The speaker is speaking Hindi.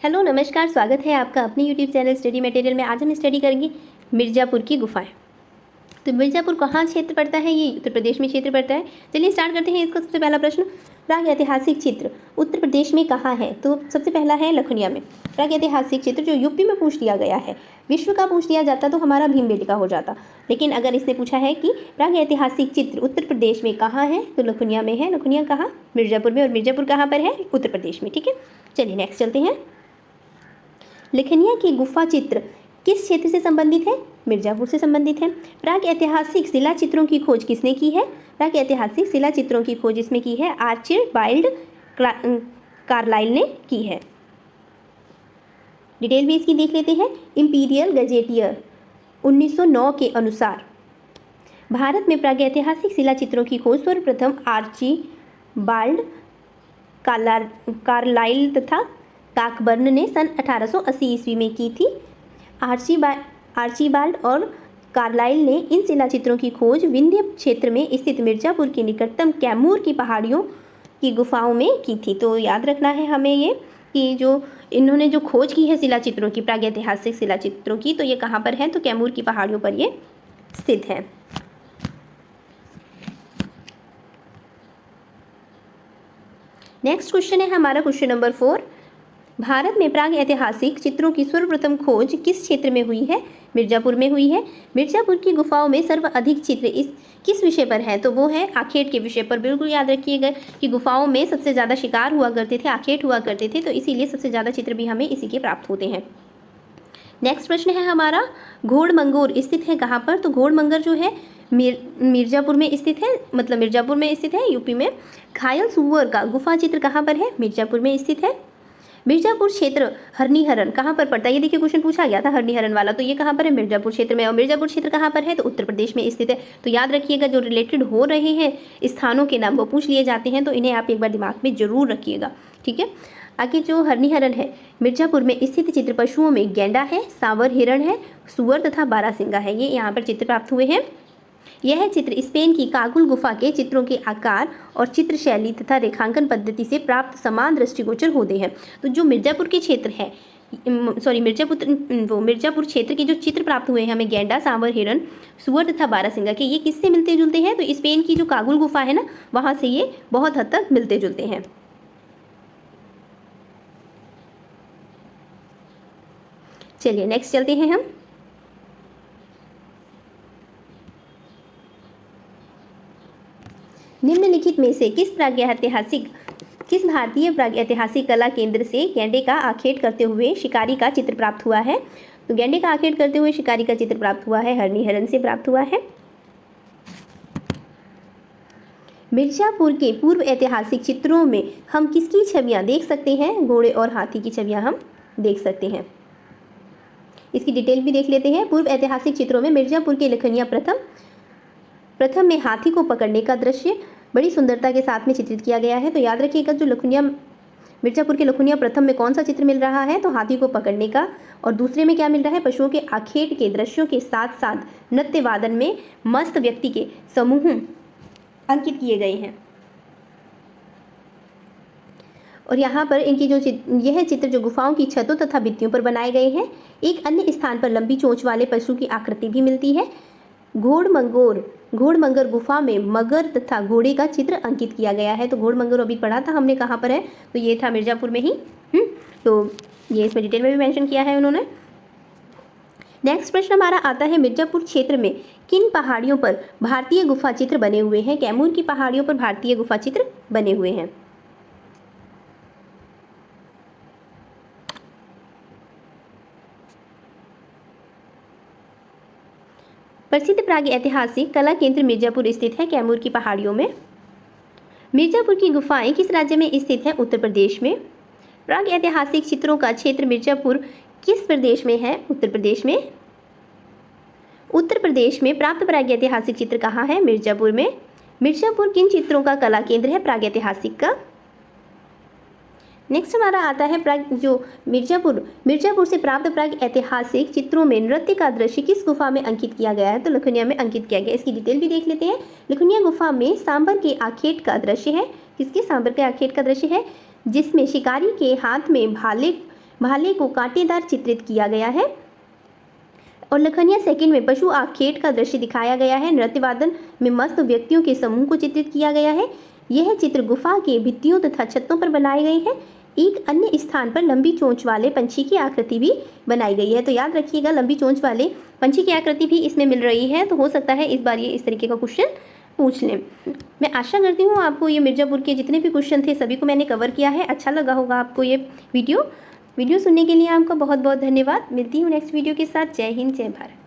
हेलो नमस्कार, स्वागत है आपका अपने यूट्यूब चैनल स्टडी मटेरियल में। आज हम स्टडी करेंगे मिर्ज़ापुर की गुफाएं। तो मिर्ज़ापुर कहाँ क्षेत्र पड़ता है? ये उत्तर प्रदेश में क्षेत्र पड़ता है। चलिए स्टार्ट करते हैं इसका सबसे पहला प्रश्न। प्राग ऐतिहासिक क्षेत्र उत्तर प्रदेश में कहाँ है? तो सबसे पहला है लखनिया में। प्राग ऐतिहासिक क्षेत्र जो यूपी में पूछ लिया गया है, विश्व का पूछ लिया जाता तो हमारा भीमबेटका हो जाता, लेकिन अगर इसने पूछा है कि प्राग ऐतिहासिक चित्र उत्तर प्रदेश में कहाँ है तो लखनिया में है। लखनिया कहाँ? मिर्ज़ापुर में। और मिर्ज़ापुर कहाँ पर है? उत्तर प्रदेश में। ठीक है, चलिए नेक्स्ट चलते हैं। लखनिया की गुफा चित्र किस क्षेत्र से संबंधित है? मिर्ज़ापुर से संबंधित है। प्राग ऐतिहासिक शिला चित्रों की खोज किसने की है? प्राग ऐतिहासिक शिला चित्रों की खोज इसमें की है आर्चिबाल्ड कार्लाइल ने की है। डिटेल भी इसकी देख लेते हैं। इंपीरियल गजेटियर 1909 के अनुसार भारत में प्राग ऐतिहासिक शिला चित्रों की खोज सर्वप्रथम आर्चिबाल्ड कार्लाइल तथा काकबर्न ने सन 1880 ईस्वी में की थी। आर्चिबाल्ड और कार्लाइल ने इन शिला चित्रों की खोज विंध्य क्षेत्र में स्थित मिर्ज़ापुर के निकटतम कैमूर की पहाड़ियों की गुफाओं में की थी। तो याद रखना है हमें ये कि जो इन्होंने जो खोज की है शिला चित्रों की, प्रागैतिहासिक शिला चित्रों की, तो ये कहाँ पर है? तो कैमूर की पहाड़ियों पर ये स्थित है। नेक्स्ट क्वेश्चन है हमारा क्वेश्चन नंबर 4। भारत में प्राग ऐतिहासिक चित्रों की सर्वप्रथम खोज किस क्षेत्र में हुई है? मिर्ज़ापुर में हुई है। मिर्ज़ापुर की गुफाओं में सर्वाधिक चित्र इस किस विषय पर है? तो वो है आखेट के विषय पर। बिल्कुल याद रखिएगा कि गुफाओं में सबसे ज़्यादा शिकार हुआ करते थे, आखेट हुआ करते थे, तो इसीलिए सबसे ज़्यादा चित्र भी हमें इसी के प्राप्त होते हैं। नेक्स्ट प्रश्न है हमारा, घोड़मंगोर स्थित है कहाँ पर? तो घोड़मंगर जो है मिर्ज़ापुर में स्थित है, मतलब मिर्ज़ापुर में स्थित है, यूपी में। घायल सुअर का गुफा चित्र कहाँ पर है? मिर्ज़ापुर में स्थित है। मिर्ज़ापुर क्षेत्र हरनिहरन कहाँ पर पड़ता है? ये देखिए क्वेश्चन पूछा गया था हरनिहरन वाला, तो ये कहाँ पर है? मिर्ज़ापुर क्षेत्र में। और मिर्ज़ापुर क्षेत्र कहाँ पर है? तो उत्तर प्रदेश में स्थित है। तो याद रखिएगा जो रिलेटेड हो रहे हैं स्थानों के नाम वो पूछ लिए जाते हैं, तो इन्हें आप एक बार दिमाग में जरूर रखिएगा। ठीक है, आगे जो हरनिहरन है मिर्ज़ापुर में स्थित चित्र पशुओं में गैंडा है, सांवर हिरण है, सुअर तथा बारासिंगा है। ये यहाँ पर चित्र प्राप्त हुए हैं। यह चित्र स्पेन की कागुल गुफा के चित्रों के आकार और चित्र शैली तथा रेखांकन पद्धति से प्राप्त समान दृष्टिगोचर होते हैं। तो जो मिर्ज़ापुर के क्षेत्र है, मिर्ज़ापुर क्षेत्र के जो चित्र प्राप्त हुए हैं हमें गैंडा, सांवर हिरण, सुअर तथा बारासिंगा के, ये किससे मिलते जुलते हैं? तो स्पेन की जो कागुल गुफा है ना, वहाँ से ये बहुत हद तक मिलते जुलते हैं। चलिए नेक्स्ट चलते हैं हम। निम्नलिखित में से किस भारतीय प्रागैतिहासिक कला केंद्र से गैंडे का आखेट करते हुए शिकारी का चित्र प्राप्त हुआ है? तो गैंडे का आखेट करते हुए शिकारी का चित्र प्राप्त हुआ है हरनिहरन से प्राप्त हुआ है। मिर्ज़ापुर के पूर्व ऐतिहासिक चित्रों में हम किसकी छवियां देख सकते हैं? घोड़े और हाथी की छवियां हम देख सकते हैं। इसकी डिटेल भी देख लेते हैं। पूर्व ऐतिहासिक चित्रों में मिर्ज़ापुर के लखनिया प्रथम में हाथी को पकड़ने का दृश्य बड़ी सुंदरता के साथ में चित्रित किया गया है। तो याद रखिएगा जो मिर्ज़ापुर के लखनिया प्रथम में कौन सा चित्र मिल रहा है? तो हाथी को पकड़ने का। और दूसरे में क्या मिल रहा है? पशुओं के आखेट के दृश्यों के साथ साथ नृत्य वादन में मस्त व्यक्ति के समूह अंकित किए गए हैं। और यहाँ पर इनकी जो यह चित्र जो गुफाओं की छतों तथा भित्तियों पर बनाए गए हैं। एक अन्य स्थान पर लंबी चोंच वाले पशु की आकृति भी मिलती है। घोड़मंगर गुफा में मगर तथा घोड़े का चित्र अंकित किया गया है। तो घोड़मंगर अभी पढ़ा था हमने, कहाँ पर है? तो ये था मिर्ज़ापुर में ही। तो ये इसमें डिटेल में भी मेंशन किया है उन्होंने। नेक्स्ट प्रश्न हमारा आता है, मिर्ज़ापुर क्षेत्र में किन पहाड़ियों पर भारतीय गुफा चित्र बने हुए हैं? कैमूर की पहाड़ियों पर भारतीय गुफा चित्र बने हुए हैं। प्रसिद्ध प्राग ऐतिहासिक कला केंद्र मिर्ज़ापुर स्थित है कैमूर की पहाड़ियों में। मिर्ज़ापुर की गुफाएं किस राज्य में स्थित है? उत्तर प्रदेश में। प्राग ऐतिहासिक चित्रों का क्षेत्र मिर्ज़ापुर किस प्रदेश में है? उत्तर प्रदेश में। उत्तर प्रदेश में प्राप्त प्राग ऐतिहासिक चित्र कहाँ है? मिर्ज़ापुर में। मिर्ज़ापुर किन चित्रों का कला केंद्र है प्राग ऐतिहासिक का? नेक्स्ट हमारा आता है मिर्ज़ापुर से प्राप्त प्राग ऐतिहासिक चित्रों में नृत्य का दृश्य किस गुफा में अंकित किया गया है? तो लखनिया में अंकित किया गया। इसकी डिटेल भी देख लेते हैं। लखनिया गुफा में सांबर के आखेट का दृश्य है। किसके? सांबर के आखेट का दृश्य है, जिसमें शिकारी के हाथ में भाले को कांटेदार चित्रित किया गया है। और लखनिया सेकंड में पशु आखेट का दृश्य दिखाया गया है। नृत्य वादन में मस्त व्यक्तियों के समूह को चित्रित किया गया है। यह चित्र गुफा के भित्तियों तथा छतों पर बनाए गए हैं। एक अन्य स्थान पर लंबी चोंच वाले पंछी की आकृति भी बनाई गई है। तो याद रखिएगा, लंबी चोंच वाले पंछी की आकृति भी इसमें मिल रही है। तो हो सकता है इस बार ये इस तरीके का क्वेश्चन पूछ लें। मैं आशा करती हूँ आपको ये मिर्ज़ापुर के जितने भी क्वेश्चन थे सभी को मैंने कवर किया है। अच्छा लगा होगा आपको ये वीडियो सुनने के लिए आपका बहुत बहुत धन्यवाद। मिलती हूँ नेक्स्ट वीडियो के साथ। जय हिंद, जय भारत।